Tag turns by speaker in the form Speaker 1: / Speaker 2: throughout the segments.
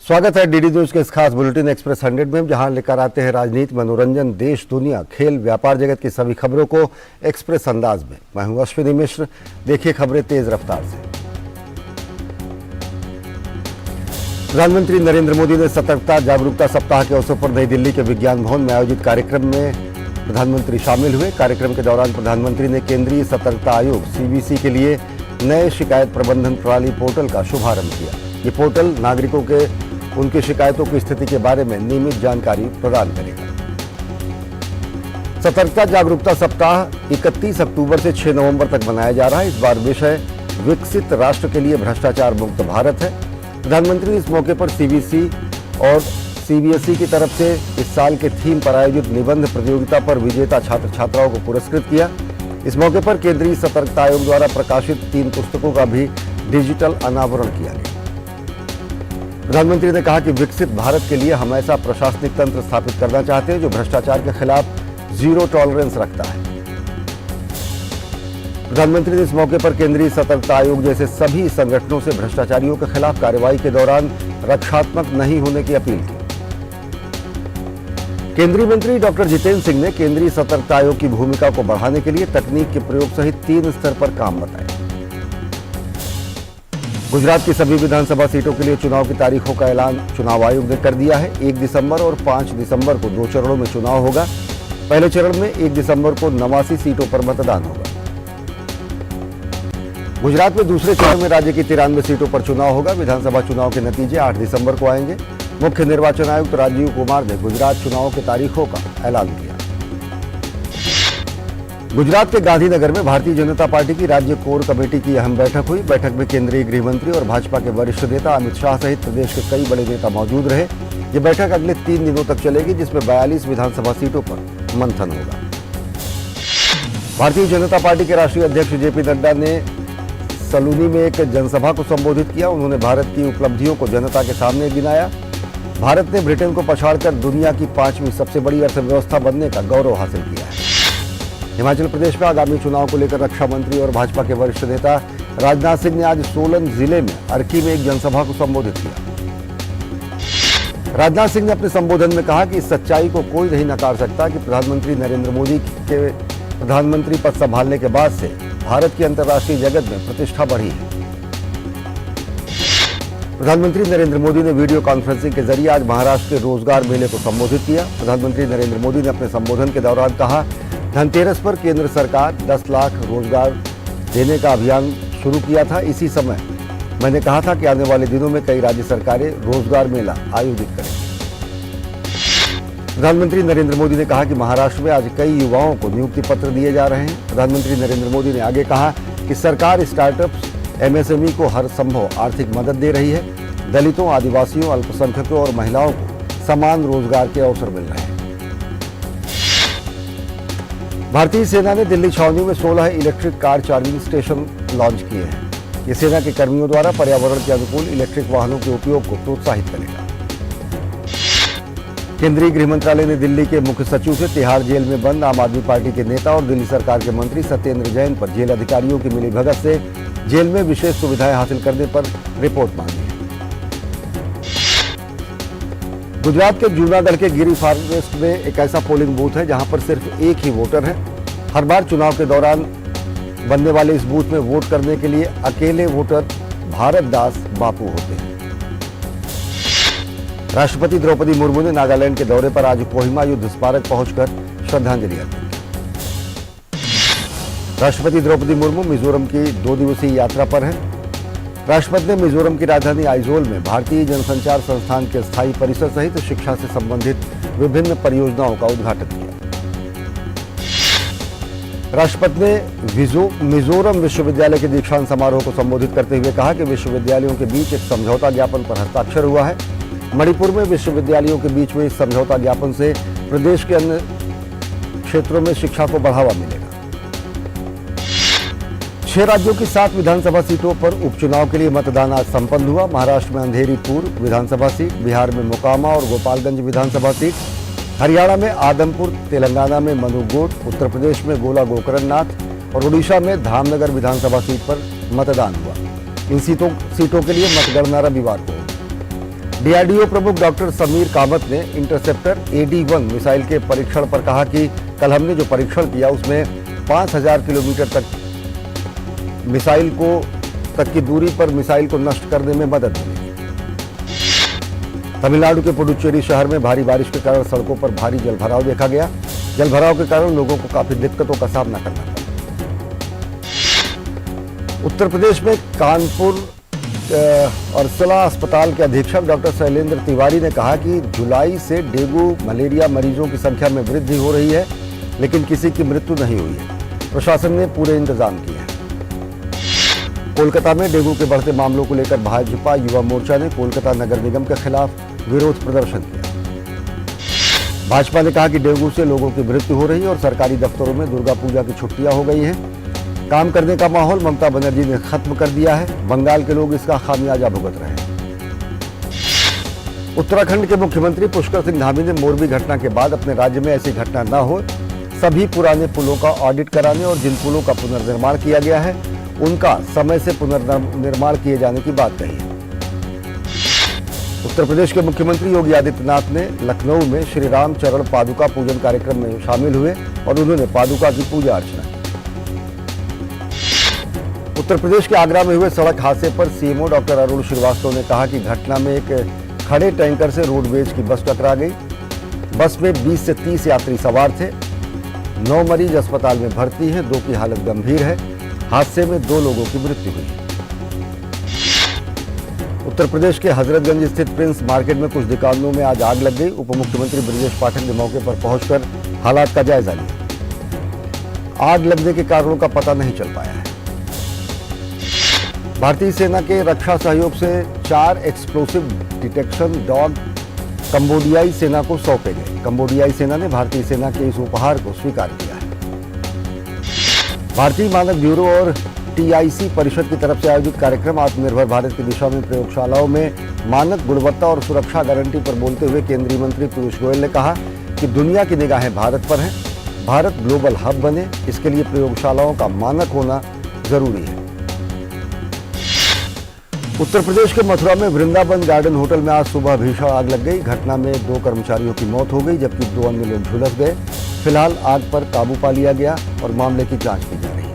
Speaker 1: स्वागत है DD news के इस खास बुलेटिन एक्सप्रेस 100 में, जहां लेकर आते हैं राजनीति, मनोरंजन, देश, दुनिया, खेल, व्यापार जगत की सभी खबरों को एक्सप्रेस अंदाज में। मैं हूं अश्विनी मिश्र। देखिए खबरें तेज रफ्तार से। प्रधानमंत्री नरेंद्र मोदी ने सतर्कता जागरूकता सप्ताह के अवसर पर नई दिल्ली के विज्ञान भवन में आयोजित कार्यक्रम में प्रधानमंत्री शामिल हुए। कार्यक्रम के दौरान प्रधानमंत्री ने केंद्रीय सतर्कता आयोग सीवीसी के लिए नए शिकायत प्रबंधन प्रणाली पोर्टल का शुभारंभ किया। ये पोर्टल नागरिकों के उनकी शिकायतों की स्थिति के बारे में नियमित जानकारी प्रदान करेगा। सतर्कता जागरूकता सप्ताह 31 अक्टूबर से 6 नवंबर तक मनाया जा रहा है। इस बार विषय विकसित राष्ट्र के लिए भ्रष्टाचार मुक्त भारत है। प्रधानमंत्री ने इस मौके पर सीवीसी और सीबीएसई की तरफ से इस साल के थीम पर आयोजित निबंध प्रतियोगिता पर विजेता छात्र छात्राओं को पुरस्कृत किया। इस मौके पर केंद्रीय सतर्कता आयोग द्वारा प्रकाशित 3 पुस्तकों का भी डिजिटल अनावरण किया गया। प्रधानमंत्री ने कहा कि विकसित भारत के लिए हम ऐसा प्रशासनिक तंत्र स्थापित करना चाहते हैं जो भ्रष्टाचार के खिलाफ जीरो टॉलरेंस रखता है। प्रधानमंत्री ने इस मौके पर केंद्रीय सतर्कता आयोग जैसे सभी संगठनों से भ्रष्टाचारियों के खिलाफ कार्रवाई के दौरान रक्षात्मक नहीं होने की अपील की। केंद्रीय मंत्री डॉक्टर जितेंद्र सिंह ने केंद्रीय सतर्कता आयोग की भूमिका को बढ़ाने के लिए तकनीक के प्रयोग सहित 3 स्तर पर काम बताया। गुजरात की सभी विधानसभा सीटों के लिए चुनाव की तारीखों का ऐलान चुनाव आयोग ने कर दिया है। 1 दिसंबर और 5 दिसंबर को 2 चरणों में चुनाव होगा। पहले चरण में 1 दिसंबर को 89 सीटों पर मतदान होगा। गुजरात में दूसरे चरण में राज्य की 93 सीटों पर चुनाव होगा। विधानसभा चुनाव के नतीजे 8 दिसंबर को आएंगे। मुख्य निर्वाचन आयुक्त राजीव कुमार ने गुजरात चुनाव की तारीखों का ऐलान किया। गुजरात के गांधीनगर में भारतीय जनता पार्टी की राज्य कोर कमेटी की अहम बैठक हुई। बैठक में केंद्रीय गृह मंत्री और भाजपा के वरिष्ठ नेता अमित शाह सहित प्रदेश के कई बड़े नेता मौजूद रहे। ये बैठक अगले 3 दिनों तक चलेगी, जिसमें 42 विधानसभा सीटों पर मंथन होगा। भारतीय जनता पार्टी के राष्ट्रीय अध्यक्ष जेपी नड्डा ने सलूनी में एक जनसभा को संबोधित किया। उन्होंने भारत की उपलब्धियों को जनता के सामने गिनाया। भारत ने ब्रिटेन को पछाड़कर दुनिया की 5वीं सबसे बड़ी अर्थव्यवस्था बनने का गौरव हासिल किया है। हिमाचल प्रदेश में आगामी चुनाव को लेकर रक्षा मंत्री और भाजपा के वरिष्ठ नेता राजनाथ सिंह ने आज सोलन जिले में अर्की में एक जनसभा को संबोधित किया। राजनाथ सिंह ने अपने संबोधन में कहा कि इस सच्चाई को कोई नहीं नकार सकता कि प्रधानमंत्री नरेंद्र मोदी के प्रधानमंत्री पद संभालने के बाद से भारत की अंतर्राष्ट्रीय जगत में प्रतिष्ठा बढ़ी है। प्रधानमंत्री नरेंद्र मोदी ने वीडियो कॉन्फ्रेंसिंग के जरिए आज महाराष्ट्र के रोजगार मेले को संबोधित किया। प्रधानमंत्री नरेंद्र मोदी ने अपने संबोधन के दौरान कहा, धनतेरस पर केंद्र सरकार 10 लाख रोजगार देने का अभियान शुरू किया था। इसी समय मैंने कहा था कि आने वाले दिनों में कई राज्य सरकारें रोजगार मेला आयोजित करेंगी। प्रधानमंत्री नरेंद्र मोदी ने कहा कि महाराष्ट्र में आज कई युवाओं को नियुक्ति पत्र दिए जा रहे हैं। प्रधानमंत्री नरेंद्र मोदी ने आगे कहा कि सरकार स्टार्टअप्स, एमएसएमई को हर संभव आर्थिक मदद दे रही है। दलितों, आदिवासियों, अल्पसंख्यकों और महिलाओं को समान रोजगार के अवसर मिल रहे हैं। भारतीय सेना ने दिल्ली छावनी में 16 electric car charging station launch किए हैं। ये सेना के कर्मियों द्वारा पर्यावरण के अनुकूल इलेक्ट्रिक वाहनों के उपयोग को प्रोत्साहित करेगा। केंद्रीय गृह मंत्रालय ने दिल्ली के मुख्य सचिव से तिहाड़ जेल में बंद आम आदमी पार्टी के नेता और दिल्ली सरकार के मंत्री सत्येंद्र जैन पर जेल अधिकारियों की मिलीभगत से जेल में विशेष सुविधाएं हासिल करने पर रिपोर्ट मांगी है। गुजरात के जूनागढ़ के गिरी फॉरेस्ट में एक ऐसा पोलिंग बूथ है जहां पर सिर्फ एक ही वोटर है। हर बार चुनाव के दौरान बनने वाले इस बूथ में वोट करने के लिए अकेले वोटर भारत दास बापू होते हैं। राष्ट्रपति द्रौपदी मुर्मू ने नागालैंड के दौरे पर आज कोहिमा युद्ध स्मारक पहुंचकर श्रद्धांजलि अर्पित की। राष्ट्रपति द्रौपदी मुर्मू मिजोरम की 2 दिवसीय यात्रा पर हैं। राष्ट्रपति ने मिजोरम की राजधानी आइजोल में भारतीय जनसंचार संस्थान के स्थायी परिसर सहित शिक्षा से संबंधित विभिन्न परियोजनाओं का उद्घाटन किया। राष्ट्रपति ने मिजोरम विश्वविद्यालय के दीक्षांत समारोह को संबोधित करते हुए कहा कि विश्वविद्यालयों के बीच एक समझौता ज्ञापन पर हस्ताक्षर हुआ है। मणिपुर में विश्वविद्यालयों के बीच हुए इस समझौता ज्ञापन से प्रदेश के अन्य क्षेत्रों में शिक्षा को बढ़ावा मिलेगा। 6 राज्यों की 7 विधानसभा सीटों पर उपचुनाव के लिए मतदान आज संपन्न हुआ। महाराष्ट्र में अंधेरी पूर्व विधानसभा सीट, बिहार में मोकामा और गोपालगंज विधानसभा सीट, हरियाणा में आदमपुर, तेलंगाना में मनुगोट, उत्तर प्रदेश में गोला गोकरणनाथ और ओडिशा में धामनगर विधानसभा सीट पर मतदान हुआ। इन सीटों के लिए मतगणना रविवार को होगी। डीआरडीओ प्रमुख डॉक्टर समीर कामत ने इंटरसेप्टर AD-1 मिसाइल के परीक्षण पर कहा कि कल हमने जो परीक्षण किया उसमें 5000 किलोमीटर तक की दूरी पर मिसाइल को नष्ट करने में मदद मिली। तमिलनाडु के पुडुचेरी शहर में भारी बारिश के कारण सड़कों पर भारी जलभराव देखा गया। जलभराव के कारण लोगों को काफी दिक्कतों का सामना करना पड़ा। उत्तर प्रदेश में कानपुर और अर्सला अस्पताल के अधीक्षक डॉक्टर शैलेंद्र तिवारी ने कहा कि जुलाई से डेंगू मलेरिया मरीजों की संख्या में वृद्धि हो रही है, लेकिन किसी की मृत्यु नहीं हुई है। प्रशासन ने पूरे इंतजाम किए हैं। कोलकाता में डेंगू के बढ़ते मामलों को लेकर भाजपा युवा मोर्चा ने कोलकाता नगर निगम के खिलाफ विरोध प्रदर्शन किया। भाजपा ने कहा कि डेंगू से लोगों की मृत्यु हो रही है और सरकारी दफ्तरों में दुर्गा पूजा की छुट्टियां हो गई हैं। काम करने का माहौल ममता बनर्जी ने खत्म कर दिया है। बंगाल के लोग इसका खामियाजा भुगत रहे हैं। उत्तराखंड के मुख्यमंत्री पुष्कर सिंह धामी ने मोरबी घटना के बाद अपने राज्य में ऐसी घटना न हो, सभी पुराने पुलों का ऑडिट कराने और जिन पुलों का पुनर्निर्माण किया गया है उनका समय से पुनर्निर्माण किए जाने की बात कही है। उत्तर प्रदेश के मुख्यमंत्री योगी आदित्यनाथ ने लखनऊ में श्री राम चरण पादुका पूजन कार्यक्रम में शामिल हुए और उन्होंने पादुका की पूजा अर्चना की। उत्तर प्रदेश के आगरा में हुए सड़क हादसे पर सीएमओ डॉक्टर अरुण श्रीवास्तव ने कहा कि घटना में एक खड़े टैंकर से रोडवेज की बस टकरा गई। बस में 20 से 30 यात्री सवार थे। 9 मरीज अस्पताल में भर्ती हैं, 2 की हालत गंभीर है। हादसे में 2 लोगों की मृत्यु हुई। उत्तर प्रदेश के हजरतगंज स्थित प्रिंस मार्केट में कुछ दुकानों में आज आग लग गई। उप मुख्यमंत्री ब्रजेश पाठक ने मौके पर पहुंचकर हालात का जायजा लिया। आग लगने के कारणों का पता नहीं चल पाया है। भारतीय सेना के रक्षा सहयोग से 4 एक्सप्लोसिव डिटेक्शन डॉग कंबोडियाई सेना को सौंपे गए। कंबोडियाई सेना ने भारतीय सेना के इस उपहार को स्वीकार किया है। भारतीय मानक ब्यूरो और TIC परिषद की तरफ से आयोजित कार्यक्रम आत्मनिर्भर भारत की दिशा में प्रयोगशालाओं में मानक गुणवत्ता और सुरक्षा गारंटी पर बोलते हुए केंद्रीय मंत्री पीयूष गोयल ने कहा कि दुनिया की निगाहें भारत पर हैं। भारत ग्लोबल हब बने, इसके लिए प्रयोगशालाओं का मानक होना जरूरी है। उत्तर प्रदेश के मथुरा में वृंदावन गार्डन होटल में आज सुबह भीषण आग लग गई। घटना में 2 कर्मचारियों की मौत हो गई, जबकि 2 अन्य लोग झुलस गए। फिलहाल आग पर काबू पा लिया गया और मामले की जांच की जा रही है।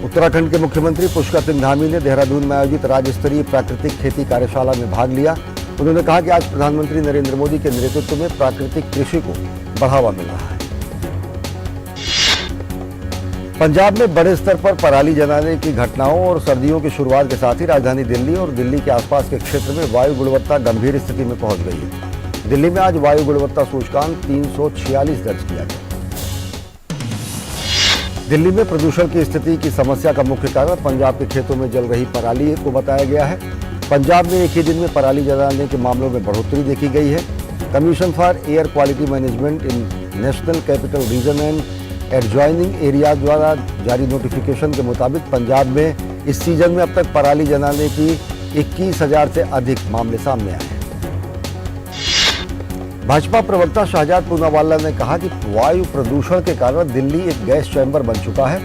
Speaker 1: उत्तराखंड के मुख्यमंत्री पुष्कर सिंह धामी ने देहरादून में आयोजित राज्य स्तरीय प्राकृतिक खेती कार्यशाला में भाग लिया। उन्होंने कहा कि आज प्रधानमंत्री नरेंद्र मोदी के नेतृत्व में प्राकृतिक कृषि को बढ़ावा मिल रहा है। पंजाब में बड़े स्तर पर पराली जलाने की घटनाओं और सर्दियों की शुरुआत के साथ ही राजधानी दिल्ली और दिल्ली के आसपास के क्षेत्र में वायु गुणवत्ता गंभीर स्थिति में पहुंच गई है। दिल्ली में आज वायु गुणवत्ता सूचकांक 346 दर्ज किया गया। दिल्ली में प्रदूषण की स्थिति की समस्या का मुख्य कारण पंजाब के खेतों में जल रही पराली को बताया गया है। पंजाब में एक ही दिन में पराली जलाने के मामलों में बढ़ोतरी देखी गई है। Commission for air quality management in national capital region and adjoining area द्वारा जारी नोटिफिकेशन के मुताबिक पंजाब में इस सीजन में अब तक पराली जलाने की 21,000 से अधिक मामले सामने आए हैं। भाजपा प्रवक्ता शाहजाद पूनावाला ने कहा कि वायु प्रदूषण के कारण दिल्ली एक गैस चैम्बर बन चुका है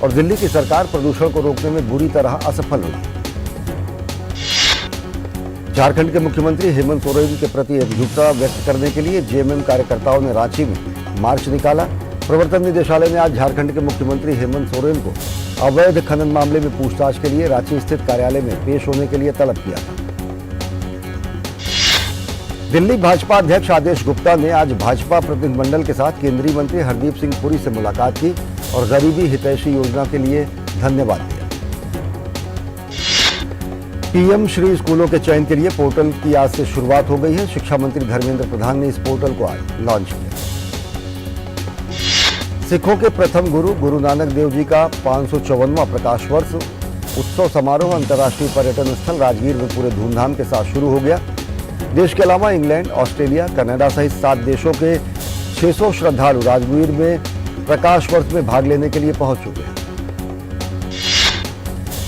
Speaker 1: और दिल्ली की सरकार प्रदूषण को रोकने में बुरी तरह असफल हुई। झारखंड के मुख्यमंत्री हेमंत सोरेन के प्रति एकजुटता व्यक्त करने के लिए जेएमएम कार्यकर्ताओं ने रांची में मार्च निकाला। प्रवर्तन निदेशालय ने आज झारखंड के मुख्यमंत्री हेमंत सोरेन को अवैध खनन मामले में पूछताछ के लिए रांची स्थित कार्यालय में पेश होने के लिए तलब किया था। दिल्ली भाजपा अध्यक्ष आदेश गुप्ता ने आज भाजपा प्रतिनिधिमंडल के साथ केंद्रीय मंत्री हरदीप सिंह पुरी से मुलाकात की और गरीबी हितैषी योजना के लिए धन्यवाद दिया। पीएम श्री स्कूलों के चयन के लिए पोर्टल की आज से शुरुआत हो गई है। शिक्षा मंत्री धर्मेंद्र प्रधान ने इस पोर्टल को आज लॉन्च किया। सिखों के प्रथम गुरु गुरु नानक देव जी का 554वां प्रकाश वर्ष उत्सव समारोह अंतर्राष्ट्रीय पर्यटन स्थल राजगीर में पूरे धूमधाम के साथ शुरू हो गया। देश के अलावा इंग्लैंड, ऑस्ट्रेलिया, कनाडा सहित 7 देशों के 600 श्रद्धालु राजगीर में प्रकाश वर्ष में भाग लेने के लिए पहुंच चुके हैं।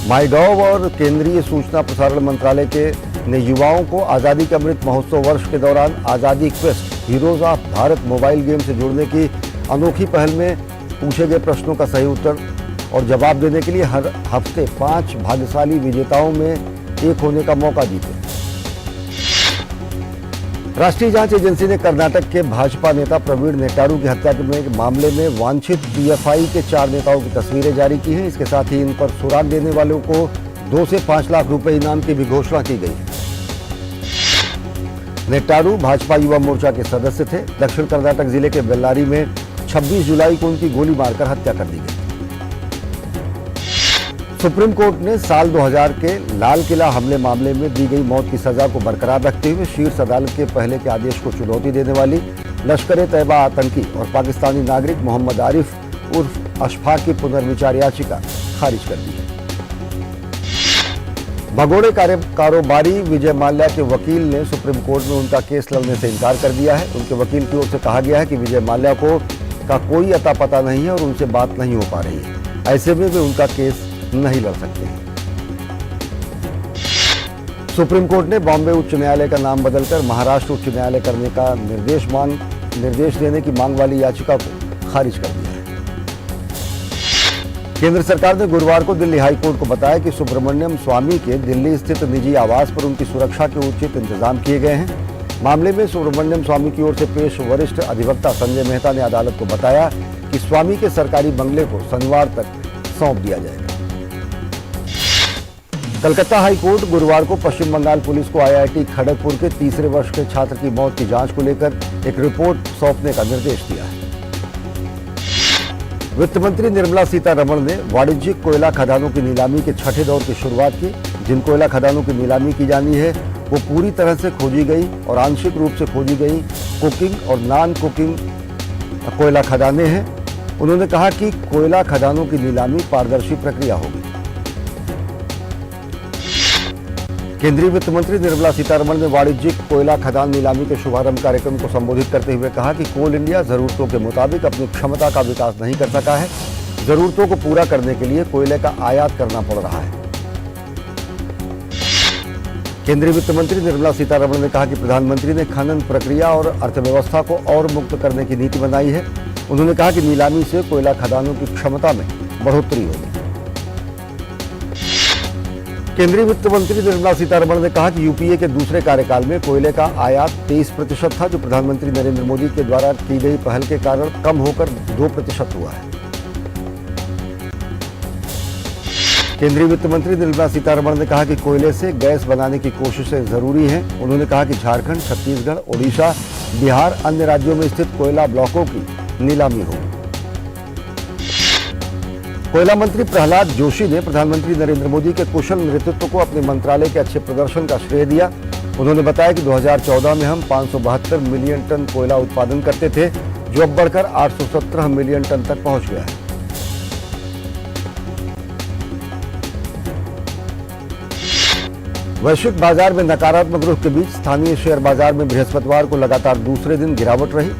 Speaker 1: माईगॉव और केंद्रीय सूचना प्रसारण मंत्रालय के ने युवाओं को आज़ादी का अमृत महोत्सव वर्ष के दौरान आज़ादी quest heroes of Bharat mobile game से जुड़ने की अनोखी पहल में पूछे गए प्रश्नों का सही उत्तर और जवाब देने के लिए हर हफ्ते 5 भाग्यशाली विजेताओं में एक होने का मौका जीते। राष्ट्रीय जांच एजेंसी ने कर्नाटक के भाजपा नेता प्रवीण नेटारू की हत्या के मामले में वांछित पीएफआई के 4 नेताओं की तस्वीरें जारी की हैं। इसके साथ ही इन पर सुराग देने वालों को 2 से 5 लाख रुपए इनाम की भी घोषणा की गई है। नेटारू भाजपा युवा मोर्चा के सदस्य थे। दक्षिण कर्नाटक जिले के बेल्लारी में 26 जुलाई को उनकी गोली मारकर हत्या कर दी गई। सुप्रीम कोर्ट ने साल 2000 के लाल किला हमले मामले में दी गई मौत की सजा को बरकरार रखते हुए शीर्ष अदालत के पहले के आदेश को चुनौती देने वाली लश्कर-ए-तैयबा आतंकी और पाकिस्तानी नागरिक मोहम्मद आरिफ उर्फ अशफाक की पुनर्विचार याचिका खारिज कर दी है। भगोड़े कारोबारी विजय माल्या के वकील ने सुप्रीम कोर्ट में उनका केस लड़ने से इनकार कर दिया है। उनके वकील की ओर से कहा गया है कि विजय माल्या का कोई अता पता नहीं है और उनसे बात नहीं हो पा रही है। ऐसे में वे उनका केस नहीं लड़ सकते हैं। सुप्रीम कोर्ट ने बॉम्बे उच्च न्यायालय का नाम बदलकर महाराष्ट्र उच्च न्यायालय करने का निर्देश देने की मांग वाली याचिका को खारिज कर दिया है। केंद्र सरकार ने गुरुवार को दिल्ली हाई कोर्ट को बताया कि सुब्रमण्यम स्वामी के दिल्ली स्थित निजी आवास पर उनकी सुरक्षा के उचित इंतजाम किए गए हैं। मामले में सुब्रमण्यम स्वामी की ओर से पेश वरिष्ठ अधिवक्ता संजय मेहता ने अदालत को बताया कि स्वामी के सरकारी बंगले को शनिवार तक सौंप दिया जाएगा। कलकत्ता हाई कोर्ट गुरुवार को पश्चिम बंगाल पुलिस को आईआईटी खड़गपुर के तीसरे वर्ष के छात्र की मौत की जांच को लेकर एक रिपोर्ट सौंपने का निर्देश दिया है। वित्त मंत्री निर्मला सीतारमण ने वाणिज्यिक कोयला खदानों की नीलामी के 6ठे दौर की शुरुआत की। जिन कोयला खदानों की नीलामी की जानी है वो पूरी तरह से खोजी गई और आंशिक रूप से खोजी गई कुकिंग और नॉन कुकिंग कोयला खदानें हैं। उन्होंने कहा कि कोयला खदानों की नीलामी पारदर्शी प्रक्रिया होगी। केंद्रीय वित्त मंत्री निर्मला सीतारमण ने वाणिज्यिक कोयला खदान नीलामी के शुभारंभ कार्यक्रम को संबोधित करते हुए कहा कि कोल इंडिया जरूरतों के मुताबिक अपनी क्षमता का विकास नहीं कर सका है। जरूरतों को पूरा करने के लिए कोयले का आयात करना पड़ रहा है। केंद्रीय वित्त मंत्री निर्मला सीतारमण ने कहा कि प्रधानमंत्री ने खनन प्रक्रिया और अर्थव्यवस्था को और मुक्त करने की नीति बनाई है। उन्होंने कहा कि नीलामी से कोयला खदानों की क्षमता में बढ़ोतरी होगी। केंद्रीय वित्त मंत्री निर्मला सीतारमण ने कहा कि यूपीए के दूसरे कार्यकाल में कोयले का आयात 23% था, जो प्रधानमंत्री नरेंद्र मोदी के द्वारा की गई पहल के कारण कम होकर 2% हुआ है। केंद्रीय वित्त मंत्री निर्मला सीतारमण ने कहा कि कोयले से गैस बनाने की कोशिशें जरूरी हैं। उन्होंने कहा कि झारखंड, छत्तीसगढ़, ओडिशा, बिहार, अन्य राज्यों में स्थित कोयला ब्लॉकों की नीलामी होगी। कोयला मंत्री प्रहलाद जोशी ने प्रधानमंत्री नरेंद्र मोदी के कुशल नेतृत्व को अपने मंत्रालय के अच्छे प्रदर्शन का श्रेय दिया। उन्होंने बताया कि 2014 में हम 572 मिलियन टन कोयला उत्पादन करते थे, जो अब बढ़कर 817 मिलियन टन तक पहुंच गया है। वैश्विक बाजार में नकारात्मक रुख के बीच स्थानीय शेयर बाजार में बृहस्पतिवार को लगातार दूसरे दिन गिरावट रही।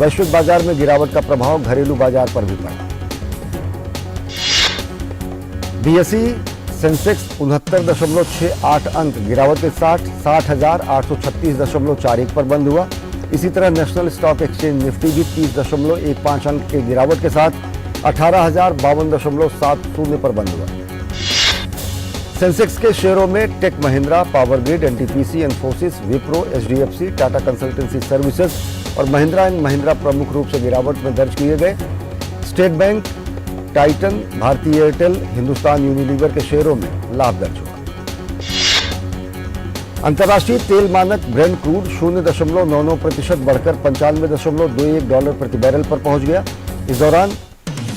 Speaker 1: वैश्विक बाजार में गिरावट का प्रभाव घरेलू बाजार पर भी पड़ा। बीएसई सेंसेक्स 69.68 अंक गिरावट के साथ 60,836.41 पर बंद हुआ। इसी तरह नेशनल स्टॉक एक्सचेंज निफ्टी भी 30.15 अंक के गिरावट के साथ 18,052.70 पर बंद हुआ। सेंसेक्स के शेयरों में टेक महिंद्रा, पावर ग्रिड, एनटीपीसी, इन्फोसिस, विप्रो, एचडीएफसी, टाटा कंसल्टेंसी सर्विसेज और महिंद्रा एंड महिंद्रा प्रमुख रूप से गिरावट में दर्ज किए गए। स्टेट बैंक, टाइटन, भारतीय एयरटेल, हिंदुस्तान यूनिलीवर के शेयरों में लाभ दर्ज हुआ। अंतर्राष्ट्रीय तेल मानक ब्रेंट क्रूड 0.99% बढ़कर $95.21 प्रति बैरल पर पहुंच गया। इस दौरान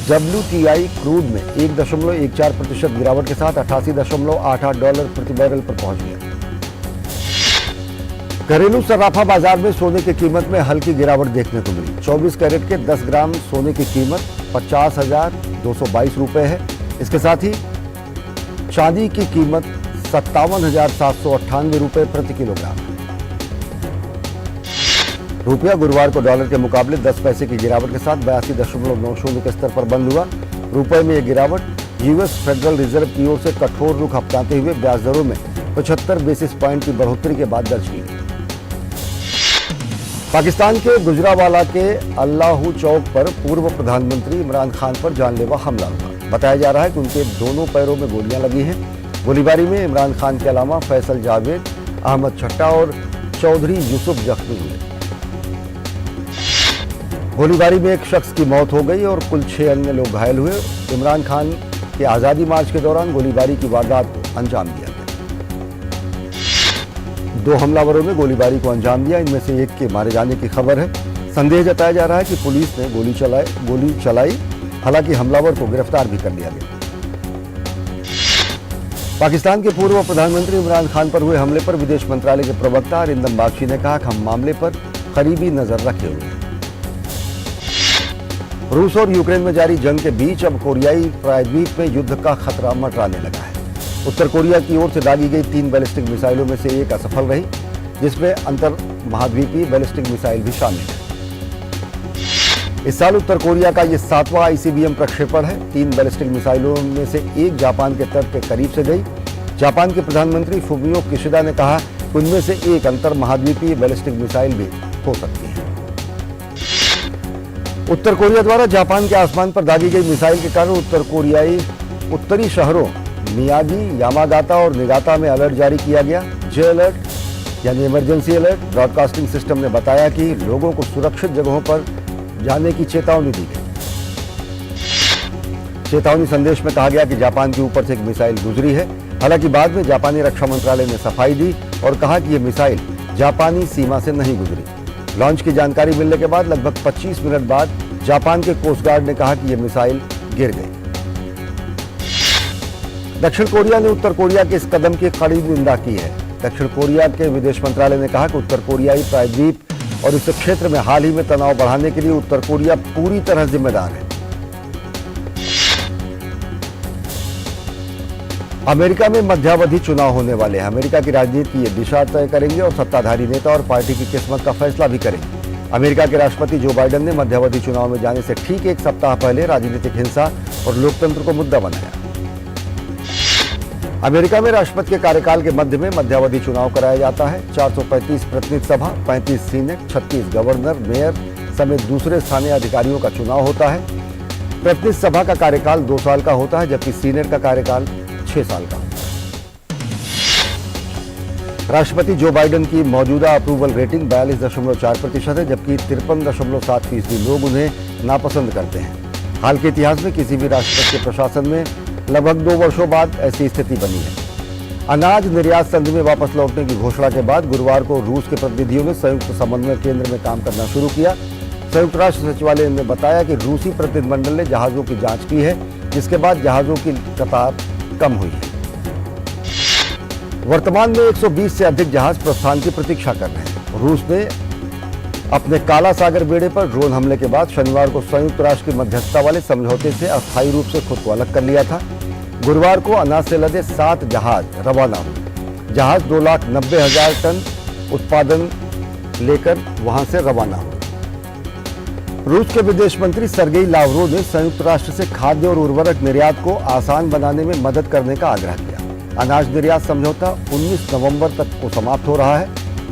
Speaker 1: WTI क्रूड में 1.14% गिरावट के साथ $88.88 प्रति बैरल पर पहुंच गया। घरेलू सर्राफा बाजार में सोने की कीमत में हल्की गिरावट देखने को मिली। 24 कैरेट के 10 ग्राम सोने की कीमत 50,222 रुपए है। इसके साथ ही चांदी की कीमत 57,798 रुपए प्रति किलोग्राम है। रुपया गुरुवार को डॉलर के मुकाबले 10 पैसे की गिरावट के साथ 82.90 के स्तर पर बंद हुआ। रुपए में यह गिरावट यूएस फेडरल रिजर्व की ओर से कठोर रुख अपनाते हुए ब्याज दरों में 75 बेसिस पॉइंट की बढ़ोतरी के बाद दर्ज की गई। पाकिस्तान के गुजरावाला के अल्लाहू चौक पर पूर्व प्रधानमंत्री इमरान खान पर जानलेवा हमला हुआ। बताया जा रहा है कि उनके दोनों पैरों में गोलियां लगी हैं। गोलीबारी में इमरान खान के अलावा फैसल जावेद, अहमद छट्टा और चौधरी यूसुफ जख्मी हुए। गोलीबारी में एक शख्स की मौत हो गई और कुल 6 अन्य लोग घायल हुए। इमरान खान के आज़ादी मार्च के दौरान गोलीबारी की वारदात को अंजाम दिया गया। 2 हमलावरों ने गोलीबारी को अंजाम दिया। इनमें से एक के मारे जाने की खबर है। संदेह जताया जा रहा है कि पुलिस ने गोली चलाई। हालांकि हमलावर को गिरफ्तार भी कर लिया गया। पाकिस्तान के पूर्व प्रधानमंत्री इमरान खान पर हुए हमले पर विदेश मंत्रालय के प्रवक्ता अरिंदम बागची ने कहा कि हम मामले पर करीबी नजर रखे हुए हैं। रूस और यूक्रेन में जारी जंग के बीच अब कोरियाई प्रायद्वीप में युद्ध का खतरा मंडराने लगा है। उत्तर कोरिया की ओर से दागी गई 3 बैलिस्टिक मिसाइलों में से एक असफल रही, जिसमें अंतर महाद्वीपीय बैलिस्टिक मिसाइल भी शामिल है। इस साल उत्तर कोरिया का यह 7वां आईसीबीएम प्रक्षेपण है। 3 बैलिस्टिक मिसाइलों में से एक जापान के तट के करीब से गई। जापान के प्रधानमंत्री फुमियो किशिदा ने कहा कि उनमें से एक अंतर महाद्वीपीय बैलिस्टिक मिसाइल भी हो सकती है। उत्तर कोरिया द्वारा जापान के आसमान पर दागी गई मिसाइल के कारण उत्तर कोरियाई उत्तरी शहरों मियागी, यामागाता और निगाता में अलर्ट जारी किया गया। जे अलर्ट यानी इमरजेंसी अलर्ट ब्रॉडकास्टिंग सिस्टम ने बताया कि लोगों को सुरक्षित जगहों पर जाने की चेतावनी दी गई। चेतावनी संदेश में कहा गया कि जापान के ऊपर से एक मिसाइल गुजरी है। हालांकि बाद में जापानी रक्षा मंत्रालय ने सफाई दी और कहा कि यह मिसाइल जापानी सीमा से नहीं गुजरी। लॉन्च की जानकारी मिलने के बाद लगभग 25 मिनट बाद जापान के कोस्ट गार्ड ने कहा कि यह मिसाइल गिर गई। दक्षिण कोरिया ने उत्तर कोरिया के इस कदम की कड़ी निंदा की है। दक्षिण कोरिया के विदेश मंत्रालय ने कहा कि उत्तर कोरियाई प्रायद्वीप और इस क्षेत्र में हाल ही में तनाव बढ़ाने के लिए उत्तर कोरिया पूरी तरह जिम्मेदार है। अमेरिका में मध्यावधि चुनाव होने वाले हैं। अमेरिका की राजनीति की ये दिशा तय करेंगे और सत्ताधारी नेता और पार्टी की किस्मत का फैसला भी करेंगे। अमेरिका के राष्ट्रपति जो बाइडेन ने मध्यावधि चुनाव में जाने से ठीक 1 सप्ताह पहले राजनीतिक हिंसा और लोकतंत्र को मुद्दा बनाया। अमेरिका में राष्ट्रपति के कार्यकाल के मध्य में मध्यावधि चुनाव कराया जाता है। 435 प्रतिनिधि सभा, 35 सीनेट, 36 गवर्नर, मेयर समेत दूसरे स्थानीय अधिकारियों का चुनाव होता है। प्रतिनिधि सभा का कार्यकाल 2 साल का होता है, जबकि सीनेट का कार्यकाल 6 साल का होता है। राष्ट्रपति जो बाइडेन की मौजूदा अप्रूवल रेटिंग 42.4% है, जबकि 53.7% लोग उन्हें नापसंद करते हैं। हाल के इतिहास में किसी भी राष्ट्रपति के प्रशासन में लगभग 2 वर्षों बाद ऐसी स्थिति बनी है। अनाज निर्यात संधि में वापस लौटने की घोषणा के बाद गुरुवार को रूस के प्रतिनिधियों ने संयुक्त समन्वय केंद्र में काम करना शुरू किया। संयुक्त राष्ट्र सचिवालय ने बताया कि रूसी प्रतिनिधिमंडल ने जहाजों की जांच की है, जिसके बाद जहाजों की कतार कम हुई है। वर्तमान में 120 से अधिक जहाज प्रस्थान की प्रतीक्षा कर रहे हैं। रूस ने अपने काला सागर बेड़े पर ड्रोन हमले के बाद शनिवार को संयुक्त राष्ट्र की मध्यस्थता वाले समझौते से अस्थायी रूप से खुद को अलग कर लिया था। गुरुवार को अनाज से लदे 7 जहाज रवाना हुए। जहाज 2,90,000 टन उत्पादन लेकर वहां से रवाना हुए। रूस के विदेश मंत्री सर्गेई लावरोव ने संयुक्त राष्ट्र से खाद्य और उर्वरक निर्यात को आसान बनाने में मदद करने का आग्रह किया। अनाज निर्यात समझौता 19 नवंबर तक को समाप्त हो रहा है।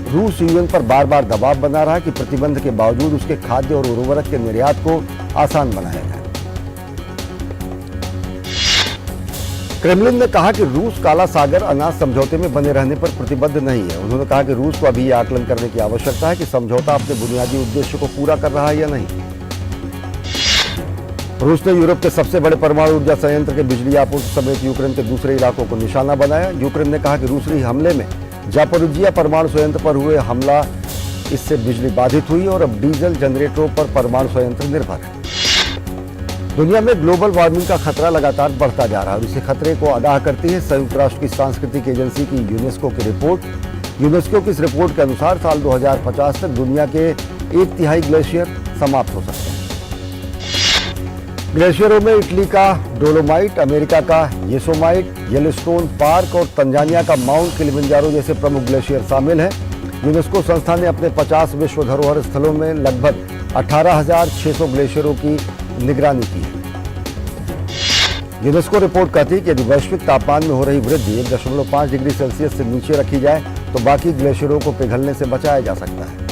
Speaker 1: रूस यूएन पर बार बार दबाव बना रहा है कि प्रतिबंध के बावजूद उसके खाद्य और उर्वरक के निर्यात को आसान बनाया जाए। क्रेमलिन ने कहा कि रूस काला सागर अनाज समझौते में बने रहने पर प्रतिबद्ध नहीं है। उन्होंने कहा कि रूस को अभी यह आकलन करने की आवश्यकता है कि समझौता अपने बुनियादी उद्देश्य को पूरा कर रहा है या नहीं। रूस ने यूरोप के सबसे बड़े परमाणु ऊर्जा संयंत्र के बिजली आपूर्ति समेत यूक्रेन के दूसरे इलाकों को निशाना बनाया। यूक्रेन ने कहा कि रूसी हमले में जापोरिजिया परमाणु संयंत्र पर हुए हमला इससे बिजली बाधित हुई और अब डीजल जनरेटरों पर परमाणु संयंत्र निर्भर है। दुनिया में ग्लोबल वार्मिंग का खतरा लगातार बढ़ता जा रहा है और इसी खतरे को आगाह करती है संयुक्त राष्ट्र की सांस्कृतिक एजेंसी की यूनेस्को की रिपोर्ट। यूनेस्को की इस रिपोर्ट के अनुसार साल 2050 तक दुनिया के 1/3 ग्लेशियर समाप्त हो सकते हैं। ग्लेशियरों में इटली का डोलोमाइट, अमेरिका का येसोमाइट, येलोस्टोन पार्क और तंजानिया का माउंट किलिमंजारो जैसे प्रमुख ग्लेशियर शामिल हैं। यूनेस्को संस्था ने अपने 50 विश्व धरोहर स्थलों में लगभग 18,600 ग्लेशियरों की निगरानी की है। यूनेस्को रिपोर्ट कहती है कि यदि वैश्विक तापमान में हो रही वृद्धि 1.5 डिग्री सेल्सियस से नीचे रखी जाए तो बाकी ग्लेशियरों को पिघलने से बचाया जा सकता है।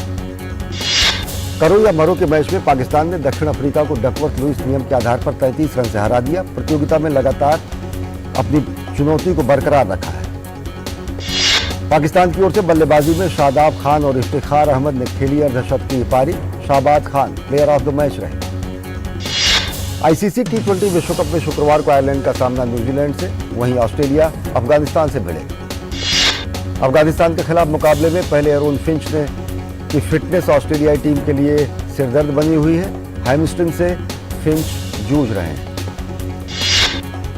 Speaker 1: करो या मरो के मैच में पाकिस्तान ने दक्षिण अफ्रीका को डकवर्थ लुईस नियम के आधार पर 33 रन से हरा दिया। प्रतियोगिता में लगातार अपनी चुनौती को बरकरार रखा है। पाकिस्तान की ओर से बल्लेबाजी में शादाब खान और इफ्तिखार अहमद ने खेली अर्धशतकीय पारी। Shabad Khan player of the match रहे। आईसीसी टी20 विश्व कप में शुक्रवार को आयरलैंड का सामना न्यूजीलैंड से, वहीं ऑस्ट्रेलिया अफगानिस्तान से भिड़ेगा। अफगानिस्तान के खिलाफ मुकाबले में पहले अरुण फिंच ने की फिटनेस ऑस्ट्रेलियाई टीम के लिए सिरदर्द बनी हुई है। हैमस्ट्रिंग से फिंच जूझ रहे हैं।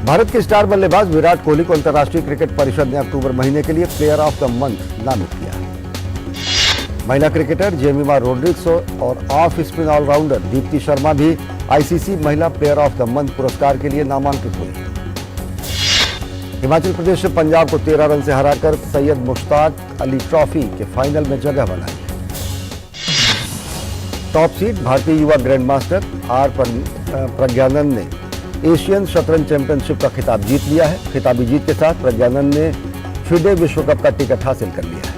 Speaker 1: भारत के स्टार बल्लेबाज विराट कोहली को अंतर्राष्ट्रीय क्रिकेट परिषद ने अक्टूबर महीने के लिए प्लेयर ऑफ द मंथ नामित किया है। महिला क्रिकेटर जेमिमा रोड्रिग्स और off spin allrounder Deepti Sharma भी आईसीसी महिला प्लेयर ऑफ द मंथ पुरस्कार के लिए नामांकित हुई। हिमाचल प्रदेश ने पंजाब को 13 रन से हराकर सैयद मुश्ताक अली ट्रॉफी के फाइनल में जगह बनाई है। Top seed Bharatiya Yuva grand master are Pragyanand ने एशियन शतरंज चैंपियनशिप का खिताब जीत लिया है। खिताबी जीत के साथ प्रज्ञानंद ने फिडे विश्व कप का टिकट हासिल कर लिया है।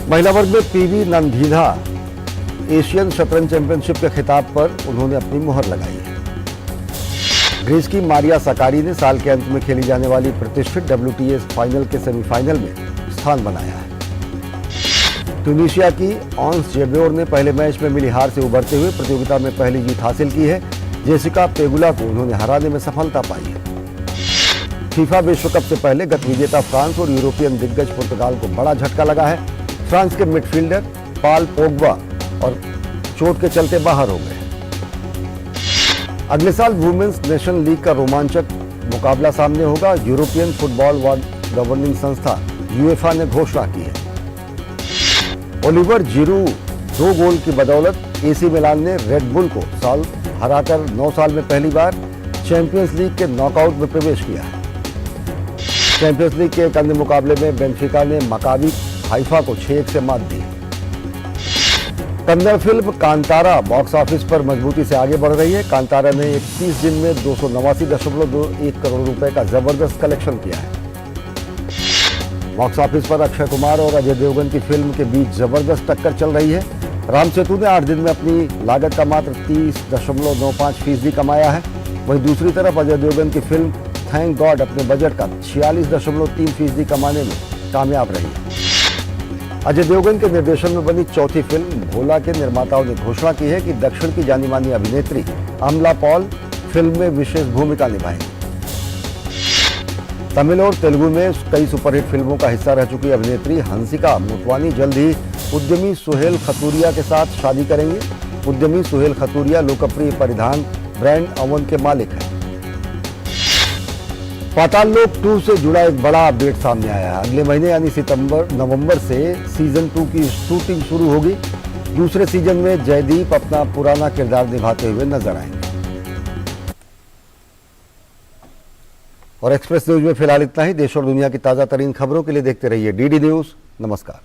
Speaker 1: महिला वर्ग में पीवी नंदीधा एशियन शतरंज चैंपियनशिप के खिताब पर उन्होंने अपनी मुहर लगाई है। ग्रीस की मारिया सकारी ने साल के अंत में खेली जाने वाली प्रतिष्ठित WTA फाइनल के सेमीफाइनल में स्थान बनाया है। ट्यूनीशिया की ऑन्स जेबेओर ने पहले मैच में मिली हार से उबरते हुए प्रतियोगिता में पहली जीत हासिल की है। जेसिका पेगुला को उन्होंने हराने में सफलता पाई है। फीफा विश्व कप से पहले गत विजेता फ्रांस और यूरोपियन दिग्गज पुर्तगाल को बड़ा झटका लगा है। फ्रांस के मिडफील्डर पॉल पोग्बा और चोट के चलते बाहर हो गए। अगले साल वुमेन्स नेशन लीग का रोमांचक मुकाबला सामने होगा। यूरोपियन फुटबॉल गवर्निंग संस्था यूएफए ने घोषणा की है। ओलिवर जिरू 2 गोल की बदौलत एसी मिलान ने रेड बुल को हराकर 9 साल में पहली बार चैंपियंस लीग के नॉकआउट में प्रवेश किया है। चैंपियंस लीग के एक अन्य मुकाबले में बेंफिका ने मकाबी हाइफा को 6-1 से मात दी। Kannada film Kantara box office पर मजबूती से आगे बढ़ रही है। कांतारा ने 31 दिन में 289.21 करोड़ रुपए का जबरदस्त कलेक्शन किया है। बॉक्स ऑफिस पर अक्षय कुमार और अजय देवगन की फिल्म के बीच जबरदस्त टक्कर चल रही है। राम सेतु ने 8 दिन में अपनी लागत का मात्र 30.95% कमाया है। वहीं दूसरी तरफ अजय देवगन की फिल्म थैंक गॉड अपने बजट का 46.3% कमाने में कामयाब रही है। अजय देवगन के निर्देशन में बनी चौथी फिल्म भोला के निर्माताओं ने घोषणा की है कि दक्षिण की जानी मानी अभिनेत्री अमला पॉल फिल्म में विशेष भूमिका निभाएंगी। तमिल और तेलुगु में कई सुपरहिट फिल्मों का हिस्सा रह चुकी अभिनेत्री हंसिका मोटवानी जल्द ही उद्यमी सुहेल खतूरिया के साथ शादी करेंगे। उद्यमी सुहेल खतूरिया लोकप्रिय परिधान ब्रांड अवन के मालिक हैं। पाताल लोक 2 से जुड़ा एक बड़ा अपडेट सामने आया है। अगले महीने यानी नवंबर से सीजन 2 की शूटिंग शुरू होगी। दूसरे सीजन में जयदीप अपना पुराना किरदार निभाते हुए नजर आएंगे। और एक्सप्रेस न्यूज में फिलहाल इतना ही। देश और दुनिया की ताजा तरीन खबरों के लिए देखते रहिए DD न्यूज। नमस्कार।